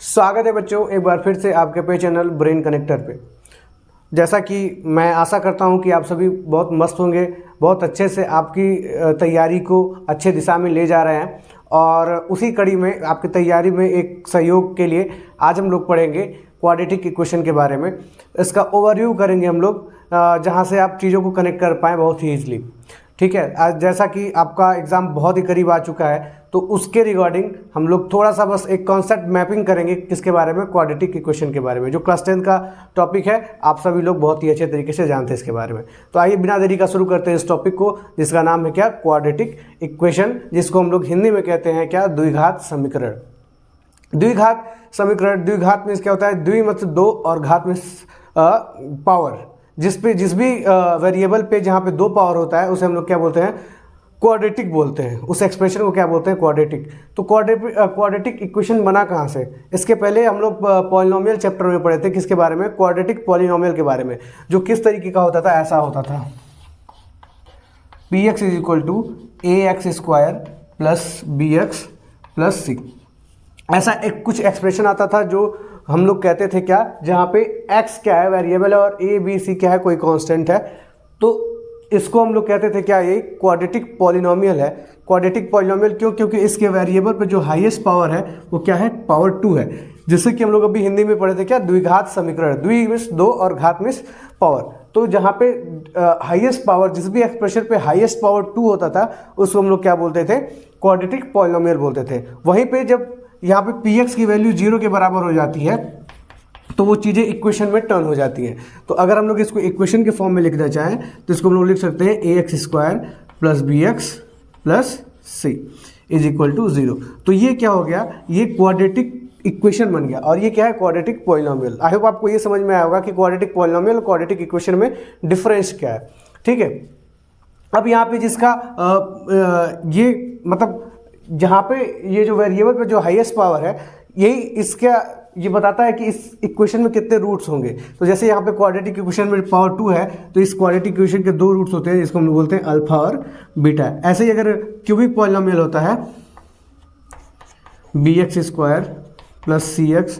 स्वागत है बच्चों, एक बार फिर से आपके पे चैनल ब्रेन कनेक्टर पे। जैसा कि मैं आशा करता हूं कि आप सभी बहुत मस्त होंगे, बहुत अच्छे से आपकी तैयारी को अच्छे दिशा में ले जा रहे हैं। और उसी कड़ी में आपकी तैयारी में एक सहयोग के लिए आज हम लोग पढ़ेंगे क्वाड्रेटिक इक्वेशन के बारे में। इसका ओवरव्यू करेंगे हम लोग, जहां से आप चीज़ों को कनेक्ट कर पाएँ बहुत ही ईजिली। ठीक है, आज जैसा कि आपका एग्ज़ाम बहुत ही करीब आ चुका है, तो उसके रिगार्डिंग हम लोग थोड़ा सा बस एक कॉन्सेप्ट मैपिंग करेंगे किसके बारे में, क्वाड्रेटिक इक्वेशन के बारे में, जो क्लास 10 का टॉपिक है। आप सभी लोग बहुत ही अच्छे तरीके से जानते हैं इसके बारे में। तो आइए बिना देरी का शुरू करते हैं इस टॉपिक को, जिसका नाम है क्या, क्वाड्रेटिक इक्वेशन, जिसको हम लोग हिंदी में कहते हैं क्या, द्विघात समीकरण। द्विघात समीकरण, द्विघात मीन्स क्या होता है, द्वि मतलब दो और घात में पावर। जिस भी वेरिएबल पे जहाँ पे दो पावर होता है उसे हम लोग क्या बोलते हैं, क्वाड्रेटिक बोलते हैं। उस एक्सप्रेशन को क्या बोलते हैं, क्वाड्रेटिक। तो क्वाड्रेटिक इक्वेशन बना कहाँ से, इसके पहले हम लोग पॉलिनोमियल चैप्टर में पढ़े थे, किसके बारे में, क्वाड्रेटिक पॉलिनोमियल के बारे में, जो किस तरीके का होता था, ऐसा होता था, px is equal to ax² plus bx plus c। ऐसा एक कुछ एक्सप्रेशन आता था जो हम लोग कहते थे क्या, जहाँ पे x क्या है वेरिएबल है और a b c क्या है कोई कांस्टेंट है, तो इसको हम लोग कहते थे क्या, ये क्वाड्रेटिक पॉलिनोमियल है। क्वाड्रेटिक पॉलिनोमियल क्यों, क्योंकि इसके वेरिएबल पे जो हाईएस्ट पावर है वो क्या है, पावर 2 है। जिससे कि हम लोग अभी हिंदी में पढ़े थे क्या, द्विघात समीकरण। द्वि मीन्स दो और घात मीन्स पावर। तो जहाँ पे हाईएस्ट पावर, जिस भी एक्सप्रेशन पे हाईएस्ट पावर 2 होता था उसको हम लोग क्या बोलते थे, क्वाड्रेटिक पॉलिनोमियल बोलते थे। वहीं पे जब यहाँ पे px की वैल्यू 0 के बराबर हो जाती है तो वो चीज़ें इक्वेशन में टर्न हो जाती हैं। तो अगर हम लोग इसको इक्वेशन के फॉर्म में लिखना चाहें तो इसको हम लोग लिख सकते हैं ax² plus bx plus c is equal to 0। तो ये क्या हो गया, ये क्वाड्रेटिक इक्वेशन बन गया। और ये क्या है, क्वाड्रेटिक पॉलिनोमियल। आई होप आपको ये समझ में आया होगा कि क्वाड्रेटिक पॉलिनोमियल और क्वाड्रेटिक इक्वेशन में डिफरेंस क्या है। ठीक है, अब यहाँ पे जिसका ये मतलब जहाँ पे ये जो वेरिएबल पे जो हाईएस्ट पावर है, यही इसका ये बताता है कि इस इक्वेशन में कितने रूट्स होंगे। तो जैसे यहाँ पे क्वाड्रेटिक इक्वेशन में पावर 2 है, तो इस क्वाड्रेटिक इक्वेशन के 2 रूट्स होते हैं, जिसको हम लोग बोलते हैं अल्फा और बीटा। ऐसे ही अगर क्यूबिक पॉलिनोमियल होता है bx² plus cx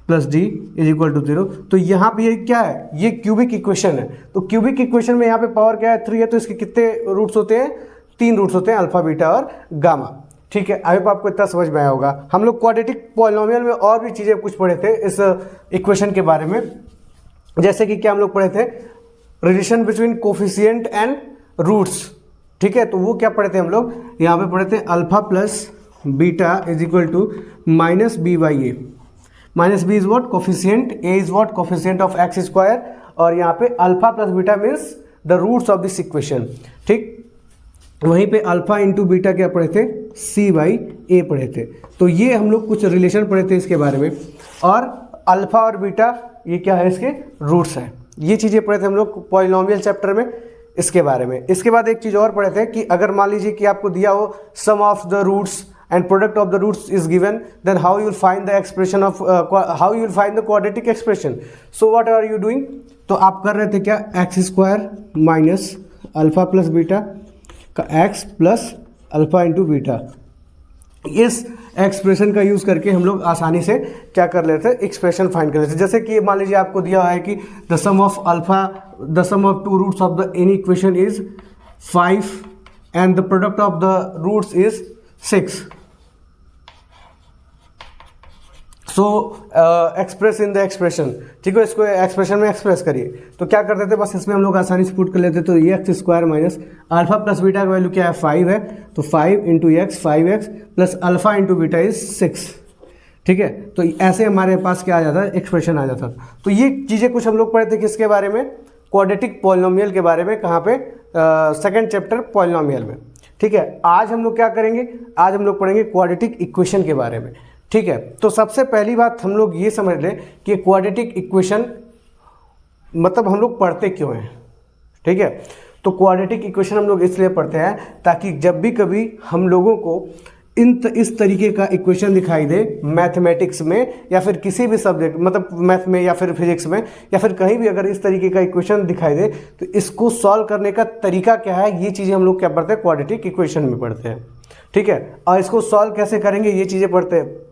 plus d is equal to 0, तो यहाँ पे ये क्या है, ये क्यूबिक इक्वेशन है। तो क्यूबिक इक्वेशन में यहाँ पे पावर क्या है, 3 है, तो इसके कितने रूट्स होते हैं, 3 रूट्स होते हैं, अल्फा बीटा और गामा। ठीक है, आई होप आपको इतना समझ में आया होगा। हम लोग क्वाड्रेटिक पॉलिनोमियल में और भी चीज़ें कुछ पढ़े थे इस इक्वेशन के बारे में, जैसे कि क्या हम लोग पढ़े थे, relation between coefficient and roots. ठीक है, तो वो क्या पढ़े थे हम लोग, यहाँ पे पढ़े थे alpha plus beta is equal to minus B by A. Minus B is what, coefficient, A is what, coefficient of x², और यहाँ पे alpha plus beta means the roots of this equation. ठीक, वहीं पे अल्फा इंटू बीटा क्या पढ़े थे, c by ए पढ़े थे। तो ये हम लोग कुछ रिलेशन पढ़े थे इसके बारे में। और अल्फा और बीटा ये क्या है, इसके रूट्स हैं। ये चीज़ें पढ़े थे हम लोग पॉलिनोमियल चैप्टर में इसके बारे में। इसके बाद एक चीज़ और पढ़े थे कि अगर मान लीजिए कि आपको दिया हो sum of the roots and product of the roots is given, then how you will find the expression of, how you will find the quadratic expression. So what are you doing, तो आप कर रहे थे क्या, x² minus alpha plus beta का x plus alpha into beta. इस expression का use करके हम लोग आसानी से क्या कर लेते हैं, एक्सप्रेशन फाइंड कर लेते हैं। जैसे कि मान लीजिए आपको दिया है कि the sum of alpha, the sum of 2 roots of the any equation is 5 and the product of the roots is 6। So express in the expression. ठीक है, इसको एक्सप्रेशन में एक्सप्रेस करिए। तो क्या करते थे, बस इसमें हम लोग आसानी से पुट कर लेते। तो x² minus alpha plus beta का वैल्यू क्या है, 5 है, तो 5 into x 5x plus alpha into beta is 6। ठीक है, तो ऐसे हमारे पास क्या आ जाता है, एक्सप्रेशन आ जाता। तो ये चीज़ें कुछ हम लोग पढ़े थे किसके बारे में, क्वाड्रेटिक पॉलिनोमियल के बारे में। कहाँ पे, सेकेंड चैप्टर पॉलिनोमियल में। ठीक है, आज हम लोग क्या करेंगे, आज हम लोग पढ़ेंगे क्वाड्रेटिक इक्वेशन के बारे में। ठीक है, तो सबसे पहली बात हम लोग ये समझ लें कि क्वाड्रेटिक इक्वेशन मतलब हम लोग पढ़ते क्यों हैं। ठीक है, तो क्वाड्रेटिक इक्वेशन हम लोग इसलिए पढ़ते हैं ताकि जब भी कभी हम लोगों को इस तरीके का इक्वेशन दिखाई दे मैथमेटिक्स में या फिर किसी भी सब्जेक्ट, मतलब मैथ में या फिर फिजिक्स में या फिर कहीं भी, अगर इस तरीके का इक्वेशन दिखाई दे तो इसको सॉल्व करने का तरीका क्या है, ये चीज़ें हम लोग क्या पढ़ते हैं, क्वाड्रेटिक इक्वेशन में पढ़ते हैं। ठीक है, और इसको सॉल्व कैसे करेंगे ये चीज़ें पढ़ते हैं।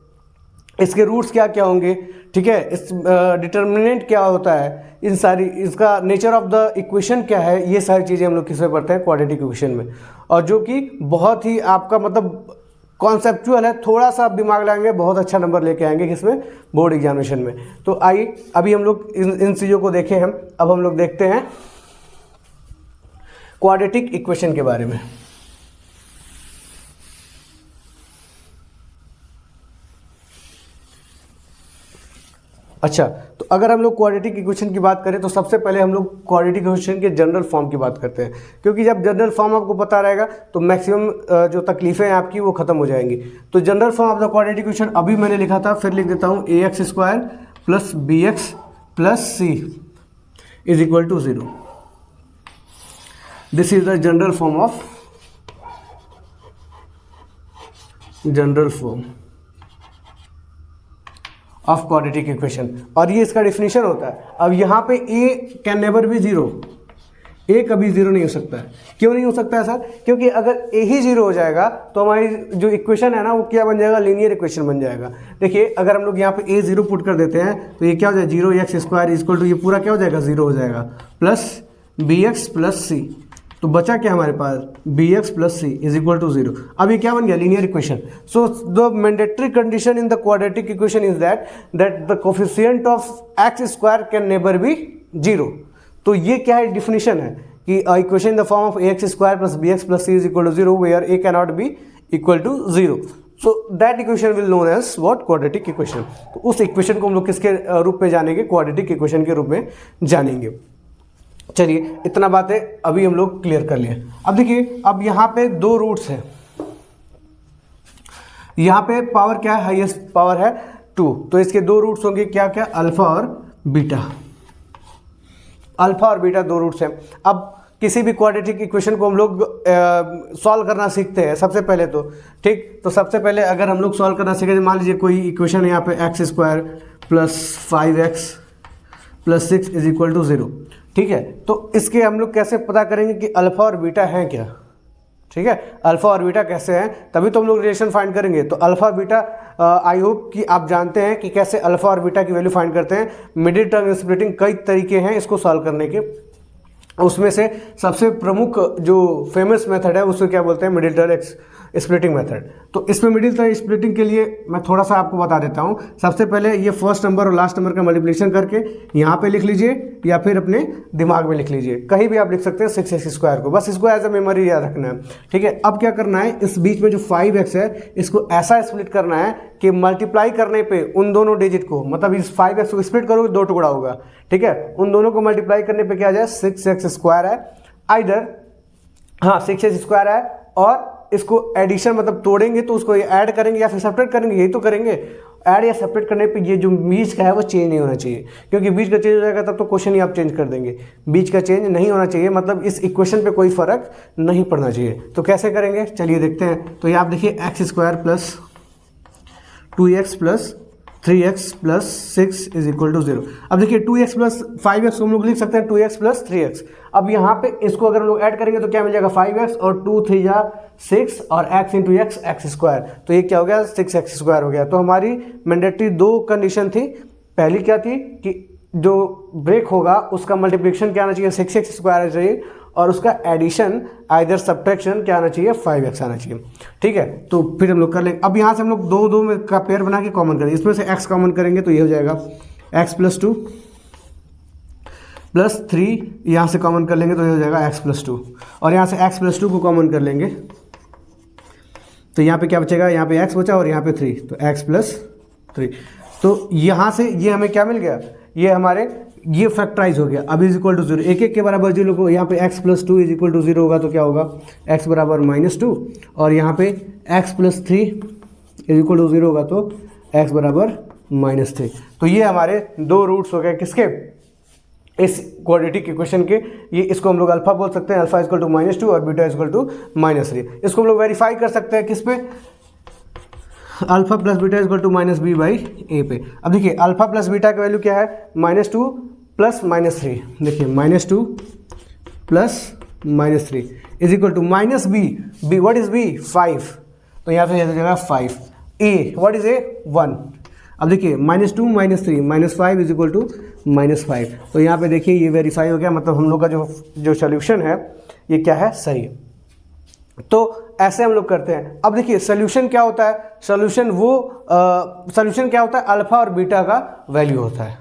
इसके रूट्स क्या क्या होंगे, ठीक है, इस डिटर्मिनेंट क्या होता है, इन सारी, इसका नेचर ऑफ द इक्वेशन क्या है, ये सारी चीज़ें हम लोग किसमें पढ़ते हैं, क्वाड्रेटिक इक्वेशन में। और जो कि बहुत ही आपका मतलब कॉन्सेप्चुअल है, थोड़ा सा आप दिमाग लगाएंगे बहुत अच्छा नंबर लेके आएंगे किसमें, बोर्ड एग्जामिनेशन में। तो आइए अभी हम लोग इन चीज़ों को देखें हम। अब हम लोग देखते हैं क्वाड्रेटिक इक्वेशन के बारे में। अच्छा, तो अगर हम लोग क्वाड्रेटिक इक्वेशन की बात करें तो सबसे पहले हम लोग क्वाड्रेटिक इक्वेशन के जनरल फॉर्म की बात करते हैं, क्योंकि जब जनरल फॉर्म आपको पता रहेगा तो मैक्सिमम जो तकलीफें हैं आपकी वो खत्म हो जाएंगी। तो general form of the quadratic equation अभी मैंने लिखा था, फिर लिख देता हूँ, ax² plus bx plus c is equal to 0। This is the general form of quadratic equation, और ये इसका डेफिनेशन होता है। अब यहाँ पे a can never be 0, a कभी 0 नहीं हो सकता है। क्यों नहीं हो सकता है सर? क्योंकि अगर a ही 0 हो जाएगा तो हमारी जो इक्वेशन है ना वो क्या बन जाएगा, लीनियर इक्वेशन बन जाएगा। देखिए अगर हम लोग यहाँ पे a 0 पुट कर देते हैं तो ये क्या हो जाएगा, 0x² इक्वल टू, ये पूरा क्या हो जाएगा, 0 हो जाएगा, प्लस bx प्लस c। तो बचा क्या हमारे पास, bx plus c is equal to 0। अब ये क्या बन गया, linear equation. So the mandatory condition in the quadratic equation is that the coefficient of x² can never be 0। तो ये क्या है, डिफिनीशन है कि equation in the form of ax² plus bx plus c is equal to 0 where a can not be equal to 0। So that equation will known as what, quadratic equation. तो उस equation को हम लोग किसके रूप में जानेंगे, क्वाड्रेटिक इक्वेशन के रूप में जानेंगे। चलिए इतना बातें अभी हम लोग क्लियर कर लिए। अब देखिए, अब यहाँ पे दो रूट्स हैं, यहाँ पे पावर क्या है, हाईएस्ट पावर है 2, तो इसके दो रूट्स होंगे क्या क्या, अल्फा और बीटा। अल्फा और बीटा दो रूट्स हैं। अब किसी भी क्वाड्रेटिक इक्वेशन को हम लोग सॉल्व करना सीखते हैं सबसे पहले तो, ठीक। तो सबसे पहले अगर हम लोग सॉल्व करना सीखें, मान लीजिए कोई इक्वेशन है यहाँ पे x² plus 5x plus 6 is equal to 0, ठीक है। तो इसके हम लोग कैसे पता करेंगे कि अल्फा और बीटा हैं क्या, ठीक है, अल्फा और बीटा कैसे हैं, तभी तो हम लोग रिलेशन फाइंड करेंगे। तो अल्फा बीटा, आई होप कि आप जानते हैं कि कैसे अल्फा और बीटा की वैल्यू फाइंड करते हैं। मिडिल टर्म स्प्लिटिंग, कई तरीके हैं इसको सॉल्व करने के, उसमें से सबसे प्रमुख जो फेमस मेथड है उसको क्या बोलते हैं, मिडिल टर्म स्प्लिटिंग मेथड। तो इसमें मिडिल टर्म स्प्लिटिंग के लिए मैं थोड़ा सा आपको बता देता हूँ। सबसे पहले ये फर्स्ट नंबर और लास्ट नंबर का मल्टीप्लिकेशन करके यहाँ पे लिख लीजिए या फिर अपने दिमाग में लिख लीजिए, कहीं भी आप लिख सकते हैं 6x² को, बस इसको एज ए मेमोरी याद रखना है, ठीक है। अब क्या करना है, इस बीच में जो 5x है इसको ऐसा स्प्लिट करना है कि मल्टीप्लाई करने पे उन दोनों डिजिट को, मतलब इस 5x को स्प्लिट करोगे 2 टुकड़ा होगा, ठीक है। उन दोनों को मल्टीप्लाई करने पे क्या आ जाए, 6x² है, आइदर, हाँ 6x² है, और इसको एडिशन मतलब तोड़ेंगे तो उसको ऐड करेंगे या फिर सेपरेट करेंगे, यही तो करेंगे। ऐड या सेपरेट करने पे ये जो बीच का है वो चेंज नहीं होना चाहिए, क्योंकि बीच का चेंज हो जाएगा तब तो क्वेश्चन ही आप चेंज कर देंगे। बीच का चेंज नहीं होना चाहिए, मतलब इस इक्वेशन पे कोई फर्क नहीं पड़ना चाहिए। तो कैसे करेंगे, चलिए देखते हैं। तो ये आप देखिए x² plus 2x plus 3x plus 6 is equal to 0। अब देखिए 2x प्लस 5x हम लोग लिख सकते हैं 2x प्लस 3x। अब यहाँ पे इसको अगर हम लोग ऐड करेंगे तो क्या मिल जाएगा, 5x और 2 3 जा 6 और x इंटू x x², तो ये क्या हो गया, 6x² हो गया। तो हमारी मैंडेटरी दो कंडीशन थी। पहली क्या थी कि जो ब्रेक होगा उसका मल्टीप्लिकेशन क्या आना चाहिए, 6x² आना चाहिए, और उसका एडिशन आइदर सब्ट्रैक्शन क्या आना चाहिए, 5x आना चाहिए, ठीक है। तो फिर हम लोग कर लेंगे। अब यहाँ से हम लोग दो दो में का पेयर बना के कॉमन करेंगे, इसमें से x कॉमन करेंगे तो ये हो जाएगा x प्लस 2 प्लस 3, यहाँ से कॉमन कर लेंगे तो ये हो जाएगा x प्लस 2, और यहाँ से x प्लस 2 को कॉमन कर लेंगे तो यहाँ पे क्या बचेगा, यहाँ पे x बचा और यहाँ पे 3, तो x प्लस 3। तो यहाँ से ये हमें क्या मिल गया, ये हमारे ये फैक्टराइज हो गया। अब इज इक्वल टू 0, एक एक के बराबर 0 को, यहाँ पे x plus 2 is equal to 0 होगा तो क्या होगा, x बराबर -2, और यहाँ पे x plus 3 is equal to 0 होगा तो x बराबर -3। तो ये हमारे दो रूट्स हो गए किसके, इस क्वाड्रेटिक इक्वेशन के। ये इसको हम लोग अल्फा बोल सकते हैं, अल्फा इक्वल टू -2 और बीटा इक्वल टू -3। इसको हम लोग वेरीफाई कर सकते हैं किस पे, alpha plus beta equal to -b/a पे। अब देखिए अल्फा प्लस बीटा का वैल्यू क्या है, -2 प्लस -3, देखिए -2 plus -3 is equal to -b, what is b, 5, तो यहाँ पे हो जाएगा 5, a व्हाट इज a, 1। अब देखिए -2 -3 -5 इज इक्वल टू -5। तो यहाँ पे देखिए ये वेरीफाई हो गया, मतलब हम लोग का जो सोल्यूशन है ये क्या है, सही है। तो ऐसे हम लोग करते हैं। अब देखिए सोल्यूशन क्या होता है, सोल्यूशन क्या होता है, अल्फा और बीटा का वैल्यू होता है।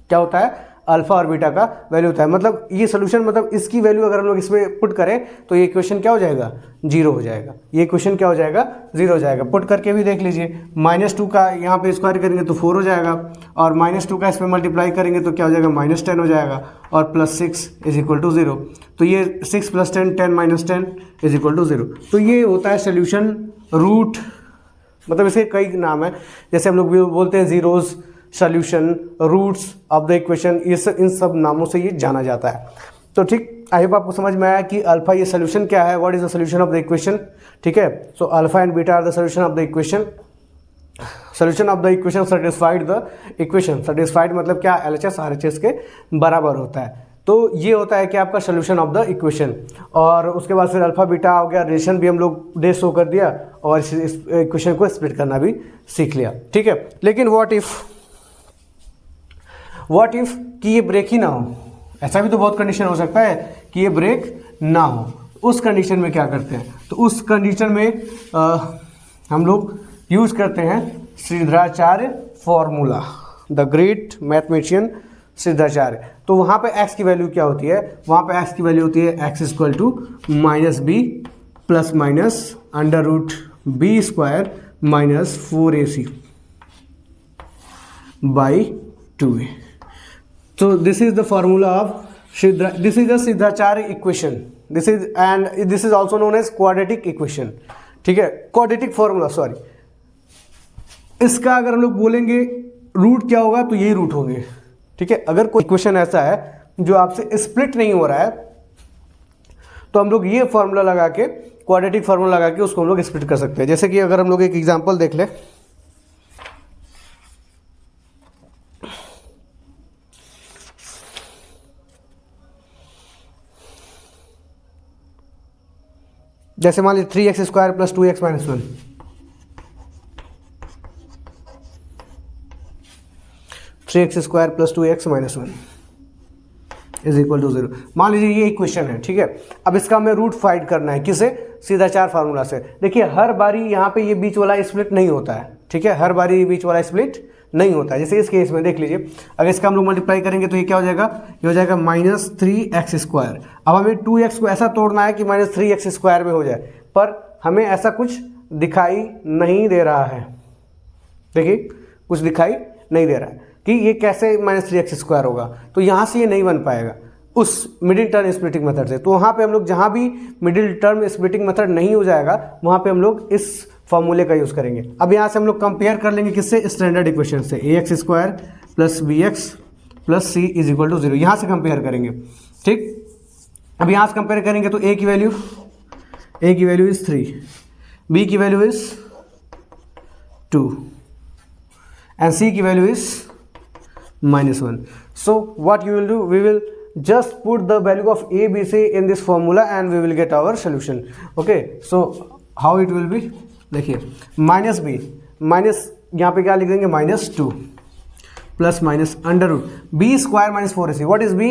क्या होता है, अल्फा और बीटा का वैल्यू होता है। मतलब ये सोल्यूशन, मतलब इसकी वैल्यू अगर हम लोग इसमें पुट करें तो ये इक्वेशन क्या हो जाएगा, 0 हो जाएगा। ये इक्वेशन क्या हो जाएगा, 0 हो जाएगा। पुट करके भी देख लीजिए, -2 का यहाँ पे स्क्वायर करेंगे तो 4 हो जाएगा, और -2 का इसमें मल्टीप्लाई करेंगे तो क्या हो जाएगा, -10 हो जाएगा, और +6 इज इक्वल टू 0। तो ये 6 + 10 10 - 10 इज इक्वल टू 0। तो ये होता है सोल्यूशन रूट, मतलब इसके कई नाम है, जैसे हम लोग बोलते हैं zeros, solution, roots of the equation, ये सब इन सब नामों से ये जाना जाता है। तो ठीक, आई होप आपको समझ में आया कि अल्फा ये सोल्यूशन क्या है, what is the solution of the equation. ठीक है, so alpha and beta are the solution of the equation. Solution of the equation satisfied the equation. Satisfied मतलब क्या, LHS RHS के बराबर होता है। तो ये होता है कि आपका सोल्यूशन ऑफ द इक्वेशन। और उसके बाद फिर अल्फा बीटा हो गया, रिलेशन भी हम लोग डे शो कर दिया, और इस इक्वेशन को स्प्लिट करना भी सीख लिया। ठीक है, लेकिन व्हाट इफ कि ये ब्रेक ही ना हो, ऐसा भी तो बहुत कंडीशन हो सकता है कि ये ब्रेक ना हो। उस कंडीशन में क्या करते हैं, तो उस कंडीशन में हम लोग यूज करते हैं Shridharacharya formula, the great mathematician Shridharacharya. तो वहाँ पे x की वैल्यू क्या होती है, वहाँ पे x की वैल्यू होती है x = -b ± √b² - 4ac / 2a। So this is the formula of this is the Shridharacharya equation. This is also known as quadratic equation. ठीक है, quadratic formula, सॉरी। इसका अगर हम लोग बोलेंगे रूट क्या होगा, तो यही रूट होंगे। ठीक है, अगर कोई इक्वेशन ऐसा है जो आपसे स्प्लिट नहीं हो रहा है, तो हम लोग ये फॉर्मूला लगा के, क्वाड्रेटिक फॉर्मूला लगा के उसको हम लोग स्प्लिट कर सकते हैं। जैसे कि अगर हम लोग एक एग्जांपल देख ले, जैसे मान लीजिए 3x² + 2x - 1, 3x² + 2x - 1 is equal to 0। मान लीजिए ये इक्वेशन है। ठीक है, अब इसका हमें रूट फाइंड करना है, किसे, सीधाचार फार्मूला से। देखिए हर बारी यहाँ पे ये बीच वाला स्प्लिट नहीं होता है। ठीक है, हर बारी ये बीच वाला स्प्लिट नहीं होता है। जैसे इस केस में देख लीजिए, अगर इसका हम लोग मल्टीप्लाई करेंगे तो ये क्या हो जाएगा, ये हो जाएगा -3x²। अब हमें 2x को ऐसा तोड़ना है कि -3x² में हो जाए, पर हमें ऐसा कुछ दिखाई नहीं दे रहा है। देखिए कुछ दिखाई नहीं दे रहा है कि ये कैसे -3x² होगा, तो यहाँ से ये नहीं बन पाएगा उस मिडिल टर्म स्प्लिटिंग मेथड से। तो वहाँ पे हम लोग जहाँ भी मिडिल टर्म स्प्लिटिंग मेथड नहीं हो जाएगा, वहाँ पे हम लोग इस फॉर्मूले का यूज़ करेंगे। अब यहाँ से हम लोग कंपेयर कर लेंगे किससे, स्टैंडर्ड इक्वेशन से, ax² + bx + c = 0। यहाँ से कंपेयर करेंगे। ठीक, अब यहाँ से कंपेयर करेंगे तो a की वैल्यू इज 3, b की वैल्यू इज 2 and c की value is -1. So what you will do, we will just put the value of a, b, c in this formula and we will get our solution. Okay, so how it will be, देखिए -b minus यहाँ पे क्या लिख देंगे, -2 + √b² - 4ac। What is b,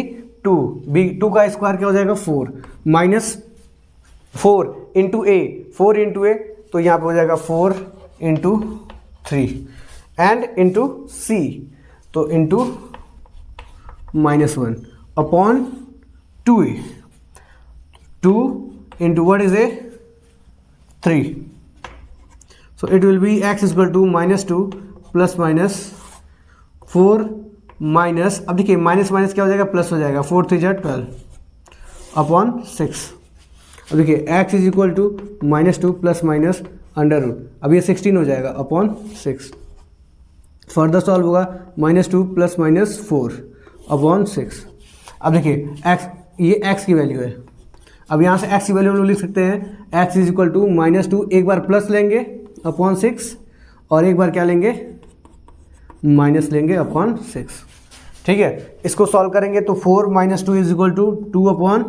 2, b 2 का square क्या हो जाएगा, 4 -4 × a, 4 × a, तो यहाँ पे हो जाएगा 4 × 3 एंड इंटू c, तो into -1 upon 2a, 2 × what is a, 3. So it will be x = -2 ± 4 minus, अब देखिए माइनस माइनस क्या हो जाएगा, प्लस हो जाएगा, 4 3 जा 12 अपॉन 6। अब देखिए x = -2 ± √, अब ये 16 हो जाएगा अपॉन 6। फर्दर सॉल्व होगा, -2 ± 4 अपॉन 6। अब देखिए x, ये x की वैल्यू है। अब यहाँ से x की वैल्यू हम लोग लिख सकते हैं, x = -2, एक बार प्लस लेंगे अपॉन 6 और एक बार क्या लेंगे, माइनस लेंगे अपॉन 6। ठीक है, इसको सॉल्व करेंगे तो 4 - 2 = 2 अपॉन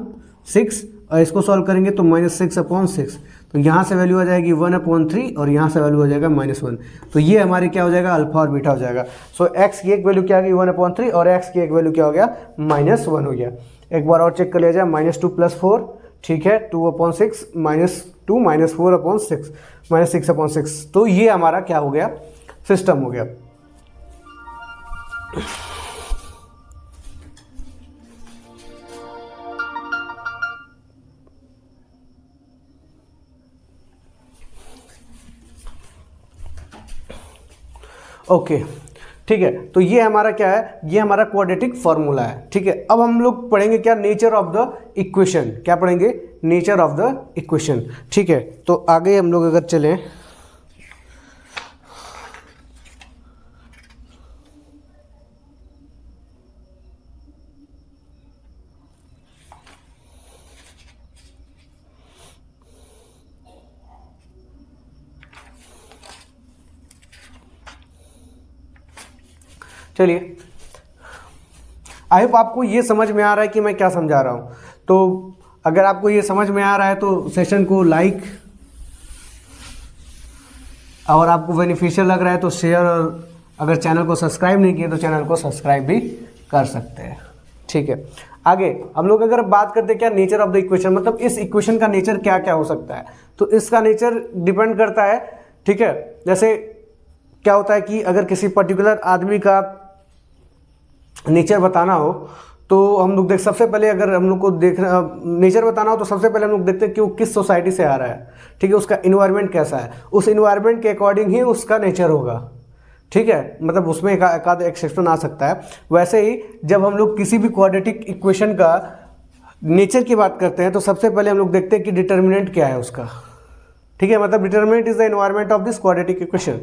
6 और इसको सॉल्व करेंगे तो -6 अपॉन 6। तो यहाँ से वैल्यू आ जाएगी 1/3 और यहाँ से वैल्यू हो जाएगा -1। तो ये हमारी क्या हो जाएगा, अल्फा और बीटा हो जाएगा। सो x की एक वैल्यू क्या आ गई 1/3 और x की एक वैल्यू क्या हो गया, -1 हो गया। एक बार और चेक कर लिया जाए, -2 + 4, ठीक है, 2/6 -2 -4/6 -6/6। तो ये हमारा क्या हो गया, सिस्टम हो गया। ओके, ठीक है। तो ये हमारा क्या है, ये हमारा क्वाड्रेटिक फॉर्मूला है, ठीक है। अब हम लोग पढ़ेंगे क्या, नेचर ऑफ द इक्वेशन। क्या पढ़ेंगे, नेचर ऑफ द इक्वेशन, ठीक है। तो आगे हम लोग अगर चलें, चलिए, आई होप आपको ये समझ में आ रहा है कि मैं क्या समझा रहा हूँ। तो अगर आपको ये समझ में आ रहा है तो सेशन को लाइक, और आपको बेनिफिशियल लग रहा है तो शेयर, और अगर चैनल को सब्सक्राइब नहीं किया तो चैनल को सब्सक्राइब भी कर सकते हैं, ठीक है। आगे हम लोग अगर बात करते हैं क्या, नेचर ऑफ द इक्वेशन, मतलब इस इक्वेशन का नेचर क्या क्या हो सकता है। तो इसका नेचर डिपेंड करता है, ठीक है। जैसे क्या होता है कि अगर किसी पर्टिकुलर आदमी का नेचर बताना हो तो हम लोग देख, सबसे पहले अगर हम लोग को देखना नेचर बताना हो तो सबसे पहले हम लोग देखते हैं कि वो किस सोसाइटी से आ रहा है, ठीक है, उसका इन्वायरमेंट कैसा है, उस इन्वायरमेंट के अकॉर्डिंग ही उसका नेचर होगा, ठीक है। मतलब उसमें एक आध एक्सेप्शन आ सकता है। वैसे ही जब हम लोग किसी भी क्वाड्रेटिक इक्वेशन का नेचर की बात करते हैं तो सबसे पहले हम लोग देखते हैं कि डिटर्मिनेंट क्या है उसका, ठीक है। मतलब determinant is the environment of this quadratic equation,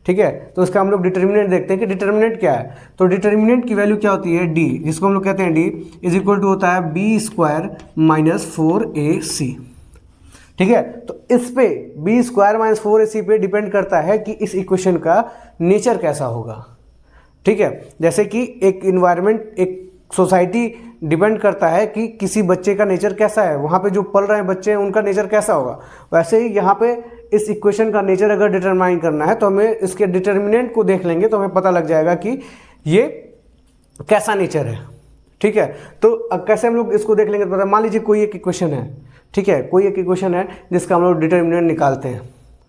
ठीक है। तो इसका हम लोग डिटर्मिनेंट देखते हैं कि डिटर्मिनेंट क्या है। तो डिटर्मिनेंट की वैल्यू क्या होती है, डी, जिसको हम लोग कहते हैं डी इज इक्वल टू होता है b² - 4ac, ठीक है। तो इस पे b² - 4ac पे डिपेंड करता है कि इस इक्वेशन का नेचर कैसा होगा, ठीक है। जैसे कि एक इन्वायरमेंट, एक सोसाइटी डिपेंड करता है कि किसी बच्चे का नेचर कैसा है, वहाँ पे जो पल रहे हैं बच्चे हैं उनका नेचर कैसा होगा। वैसे ही यहाँ पे इस इक्वेशन का नेचर अगर डिटरमाइन करना है तो हमें इसके डिटर्मिनेंट को देख लेंगे तो हमें पता लग जाएगा कि ये कैसा नेचर है, ठीक है। तो अब कैसे हम लोग इसको देख लेंगे, पता, मान लीजिए कोई एक इक्वेशन है, ठीक है, कोई एक इक्वेशन है जिसका हम लोग डिटर्मिनेंट निकालते हैं,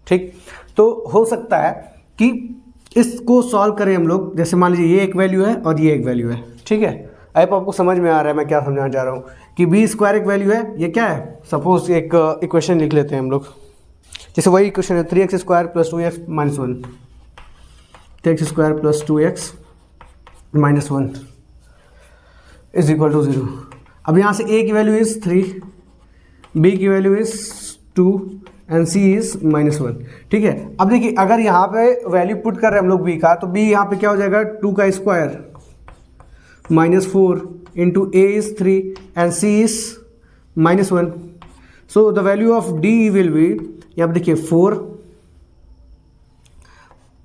ठीक। तो हो सकता है कि इसको सॉल्व करें हम लोग, जैसे मान लीजिए ये एक वैल्यू है और ये एक वैल्यू है, ठीक है। अब आपको समझ में आ रहा है मैं क्या समझाना चाह रहा हूँ कि b² एक वैल्यू है, ये क्या है, सपोज एक इक्वेशन लिख लेते हैं हम लोग, जैसे वही इक्वेशन है 3x² + 2x - 1, 3x² + 2x - 1 is equal to 0। अब यहाँ से a की वैल्यू इज 3, b की value is 2 and c is -1, ठीक है। अब देखिए अगर यहाँ पे वैल्यू पुट कर रहे हैं हम लोग b का, तो b यहाँ पे क्या हो जाएगा, 2 का square -4 into a is 3 and c is -1। So the value of d will be, यहाँ पे देखिए 4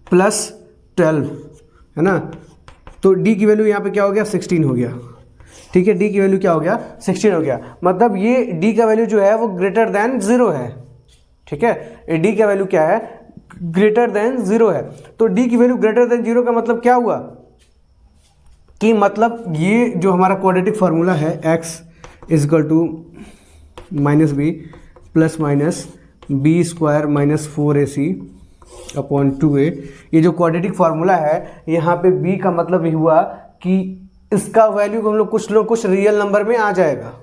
+ 12 है ना, तो d की वैल्यू यहाँ पे क्या हो गया, 16 हो गया, ठीक है। d की वैल्यू क्या हो गया, 16 हो गया। मतलब ये d का वैल्यू जो है वो ग्रेटर देन 0 है, ठीक है। d का वैल्यू क्या है, ग्रेटर देन 0 है। तो d की वैल्यू ग्रेटर देन 0 का मतलब क्या हुआ कि मतलब ये जो हमारा क्वाड्रेटिक फार्मूला है x is equal to -b + -b² - 4ac upon 2a, ये जो क्वाड्रेटिक फार्मूला है यहाँ पे b का मतलब ये हुआ कि इसका वैल्यू हम लोग कुछ रियल नंबर में आ जाएगा।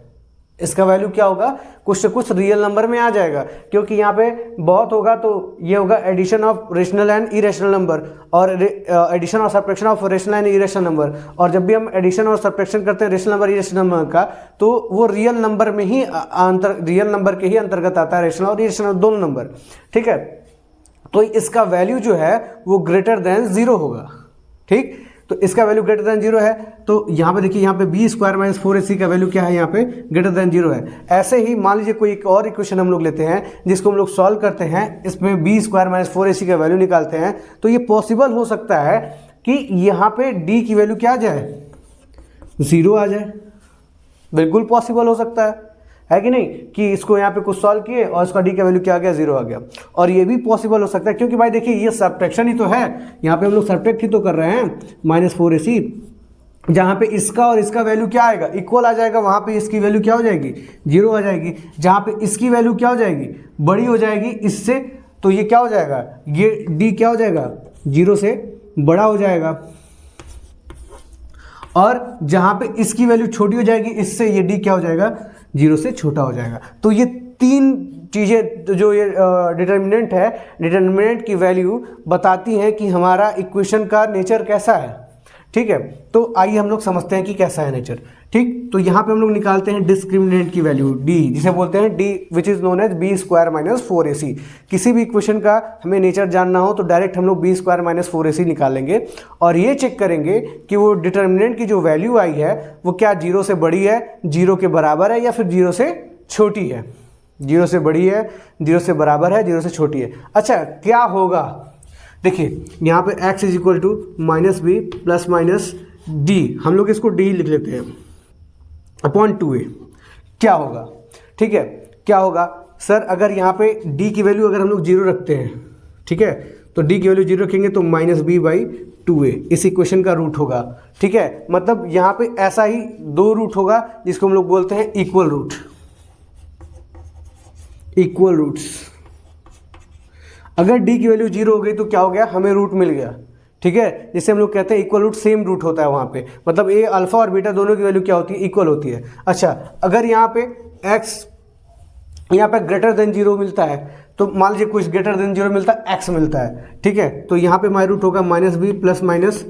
इसका वैल्यू क्या होगा, कुछ से कुछ रियल नंबर में आ जाएगा, क्योंकि यहाँ पे बहुत होगा तो ये होगा addition of rational and irrational number, और एडिशन और subtraction of rational and irrational number. और जब भी हम एडिशन और सब्ट्रैक्शन करते हैं रेशनल नंबर इरेशनल नंबर का, तो वो रियल नंबर में ही रियल नंबर के ही अंतर्गत आता है, रेशनल और इरेशनल दोनों नंबर, ठीक है। तो इसका वैल्यू जो है वो ग्रेटर देन 0 होगा, ठीक। तो इसका वैल्यू ग्रेटर देन 0 है, तो यहाँ पे देखिए यहाँ पे b² - 4ac का वैल्यू क्या है, यहाँ पे ग्रेटर देन 0 है। ऐसे ही मान लीजिए कोई एक और इक्वेशन हम लोग लेते हैं जिसको हम लोग सॉल्व करते हैं, इसमें b² - 4ac का वैल्यू निकालते हैं, तो ये पॉसिबल हो सकता है कि यहाँ पे d की वैल्यू क्या आ जाए, 0 आ जाए, बिल्कुल पॉसिबल हो सकता है कि नहीं, कि इसको यहाँ पे कुछ सॉल्व किए और इसका डी का वैल्यू क्या आ गया, 0 आ गया। और ये भी पॉसिबल हो सकता है क्योंकि भाई देखिए ये सब्ट्रैक्शन ही तो है, यहाँ पे हम लोग सब्ट्रैक्ट ही तो कर रहे हैं, -4ac, जहाँ पे इसका और इसका वैल्यू क्या आएगा, इक्वल आ जाएगा, वहाँ पे इसकी वैल्यू क्या हो जाएगी, 0 आ जाएगी। जहाँ पे इसकी वैल्यू क्या हो जाएगी, बड़ी हो जाएगी इससे, तो ये क्या हो जाएगा, ये d क्या हो जाएगा, 0 से बड़ा हो जाएगा। और जहाँ पे इसकी वैल्यू छोटी हो जाएगी इससे, ये d क्या हो जाएगा, 0 से छोटा हो जाएगा। तो ये तीन चीज़ें जो ये डिटर्मिनेंट है, डिटर्मिनेंट की वैल्यू बताती हैं कि हमारा इक्वेशन का नेचर कैसा है। ठीक है, तो आइए हम लोग समझते हैं कि कैसा है नेचर। ठीक, तो यहाँ पे हम लोग निकालते हैं डिस्क्रिमिनेंट की वैल्यू d, जिसे बोलते हैं d which is known as b² - 4ac। किसी भी इक्वेशन का हमें नेचर जानना हो तो डायरेक्ट हम लोग b² - 4ac निकालेंगे और ये चेक करेंगे कि वो डिटर्मिनेंट की जो वैल्यू आई है वो क्या 0 से बड़ी है, 0 के बराबर है, या फिर 0 से छोटी है। 0 से बड़ी है, 0 से बराबर है, 0 से छोटी है। अच्छा, क्या होगा, देखिए यहाँ पे x = -b ± d, हम लोग इसको d लिख लेते हैं, अपॉन 2a। क्या होगा, ठीक है, क्या होगा सर, अगर यहाँ पे d की वैल्यू अगर हम लोग 0 रखते हैं, ठीक है, तो d की वैल्यू 0 रखेंगे तो -b/2a इस इक्वेशन का रूट होगा। ठीक है, मतलब यहाँ पे ऐसा ही 2 रूट होगा जिसको हम लोग बोलते हैं इक्वल रूट, इक्वल रूट्स। अगर d की वैल्यू 0 हो गई तो क्या हो गया, हमें रूट मिल गया। ठीक है, जिसे हम लोग कहते हैं इक्वल रूट, सेम रूट होता है वहाँ पे, मतलब a अल्फा और बीटा दोनों की वैल्यू क्या होती है, इक्वल होती है। अच्छा, अगर यहाँ पे x यहाँ पे ग्रेटर देन 0 मिलता है तो मान लीजिए कुछ ग्रेटर देन 0 मिलता है, x मिलता है। ठीक है, तो यहाँ पे माई रूट होगा -b ±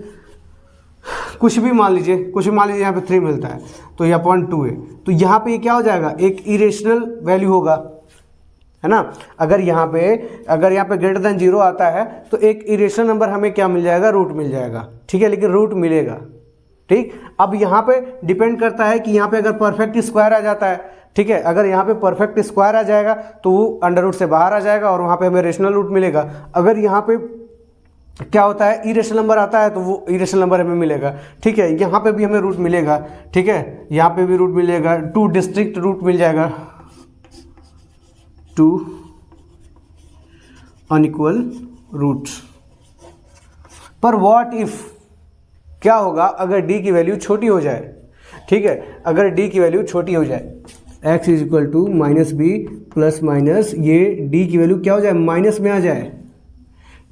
कुछ भी मान लीजिए, यहाँ पे 3 मिलता है तो ये अपॉन 2a। तो यहाँ पे ये क्या हो जाएगा, एक इरेशनल वैल्यू होगा, है ना। अगर यहाँ पे ग्रेटर देन 0 आता है तो एक इरेशनल नंबर हमें क्या मिल जाएगा, रूट मिल जाएगा। ठीक है, लेकिन रूट मिलेगा। ठीक, अब यहाँ पे डिपेंड करता है कि यहाँ पे अगर परफेक्ट स्क्वायर आ जाता है, ठीक है, अगर यहाँ पे परफेक्ट स्क्वायर आ जाएगा तो वो अंडर रूट से बाहर आ जाएगा और वहाँ पे हमें रेशनल रूट मिलेगा। अगर यहाँ पे क्या होता है, इरेशनल नंबर आता है तो वो इरेशनल नंबर हमें मिलेगा। ठीक है, यहाँ पे भी हमें रूट मिलेगा। ठीक है, यहाँ पे भी रूट मिलेगा, 2 डिस्ट्रिक्ट रूट मिल जाएगा, 2 अनइक्वल रूट्स। पर व्हाट इफ, क्या होगा अगर d की वैल्यू छोटी हो जाए। ठीक है, अगर d की वैल्यू छोटी हो जाए, x = -b ± ये d की वैल्यू क्या हो जाए, माइनस में आ जाए,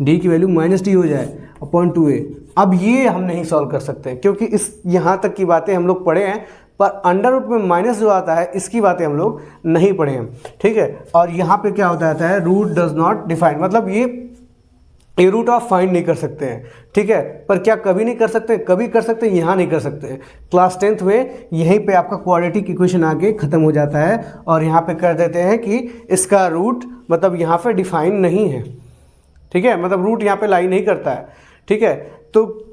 d की वैल्यू -d हो जाए अपॉन 2a। अब ये हम नहीं सॉल्व कर सकते क्योंकि इस यहाँ तक की बातें हम लोग पढ़े हैं, पर अंडर रूट में माइनस जो आता है इसकी बातें हम लोग नहीं पढ़े हैं। ठीक है, और यहाँ पे क्या होता है, रूट डज नॉट डिफाइन, मतलब ये रूट ऑफ फाइंड नहीं कर सकते हैं। ठीक है, पर क्या कभी नहीं कर सकते, कभी कर सकते हैं, यहाँ नहीं कर सकते हैं। क्लास 10th में यहीं पे आपका क्वाड्रेटिक इक्वेशन आके ख़त्म हो जाता है और यहाँ पे कर देते हैं कि इसका रूट मतलब यहाँ पे डिफाइन नहीं है। ठीक है, मतलब रूट यहाँ पे लाई नहीं करता है। ठीक है, तो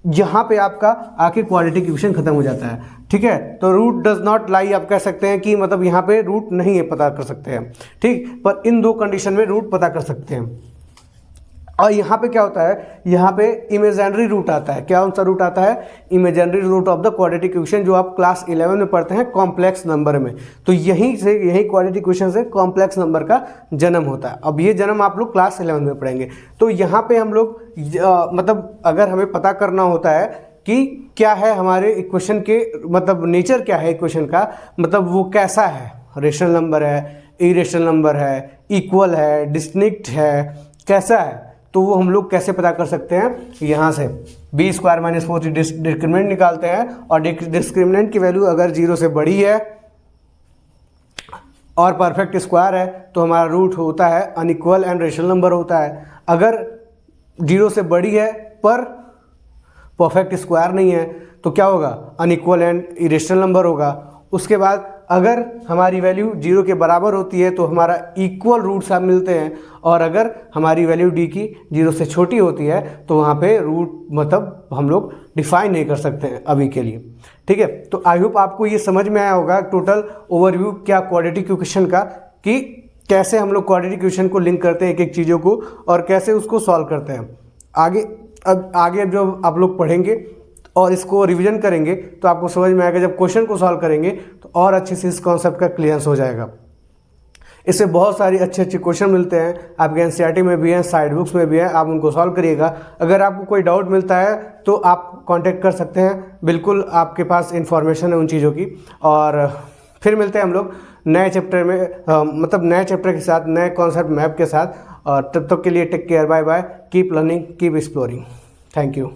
यहाँ पे आपका आके क्वाड्रेटिक इक्वेशन खत्म हो जाता है। ठीक है, तो रूट डज नॉट लाई आप कह सकते हैं कि मतलब यहाँ पे रूट नहीं है, पता कर सकते हैं। ठीक, पर इन 2 कंडीशन में रूट पता कर सकते हैं। और यहाँ पे क्या होता है, यहाँ पे इमेजिनरी रूट आता है। क्या सा रूट आता है, imaginary root of the quadratic equation, जो आप क्लास 11 में पढ़ते हैं कॉम्प्लेक्स नंबर में। तो यही क्वाड्रेटिक इक्वेशन से कॉम्प्लेक्स नंबर का जन्म होता है। अब ये जन्म आप लोग क्लास 11 में पढ़ेंगे। तो यहाँ पे हम लोग मतलब अगर हमें पता करना होता है कि क्या है हमारे इक्वेशन के, मतलब नेचर क्या है इक्वेशन का, मतलब वो कैसा है, रेशनल नंबर है, इरेशनल नंबर है, इक्वल है, डिस्टिंक्ट है, कैसा है, तो वो हम लोग कैसे पता कर सकते हैं, यहाँ से b² - 4 डिस्क्रिमिनेंट निकालते हैं और डिस्क्रिमिनेंट की वैल्यू अगर 0 से बड़ी है और परफेक्ट स्क्वायर है तो हमारा रूट होता है अनइक्वल एंड रेशनल नंबर होता है। अगर 0 से बड़ी है पर परफेक्ट स्क्वायर नहीं है तो क्या होगा, अनइक्वल एंड इरेशनल नंबर होगा। उसके बाद अगर हमारी वैल्यू 0 के बराबर होती है तो हमारा इक्वल रूट्स आप मिलते हैं, और अगर हमारी वैल्यू d की 0 से छोटी होती है तो वहाँ पे रूट मतलब हम लोग डिफाइन नहीं कर सकते हैं अभी के लिए। ठीक है, तो आई होप आपको ये समझ में आया होगा टोटल ओवरव्यू क्या क्वाड्रेटिक इक्वेशन का, कि कैसे हम लोग क्वाड्रेटिक इक्वेशन को लिंक करते हैं एक एक चीज़ों को और कैसे उसको सॉल्व करते हैं। आगे अब जो आप लोग पढ़ेंगे और इसको रिवीजन करेंगे तो आपको समझ में आएगा। जब क्वेश्चन को सॉल्व करेंगे तो और अच्छे से इस कॉन्सेप्ट का क्लियरेंस हो जाएगा। इससे बहुत सारी अच्छे अच्छे क्वेश्चन मिलते हैं, आपके एनसीईआरटी में भी हैं, साइड बुक्स में भी हैं, आप उनको सॉल्व करिएगा। अगर आपको कोई डाउट मिलता है तो आप कांटेक्ट कर सकते हैं, बिल्कुल आपके पास इंफॉर्मेशन है उन चीज़ों की। और फिर मिलते हैं हम लोग नए चैप्टर में, मतलब नए चैप्टर के साथ, नए कॉन्सेप्ट मैप के साथ। और तब तक के लिए take care, bye bye, keep learning, keep exploring, thank you.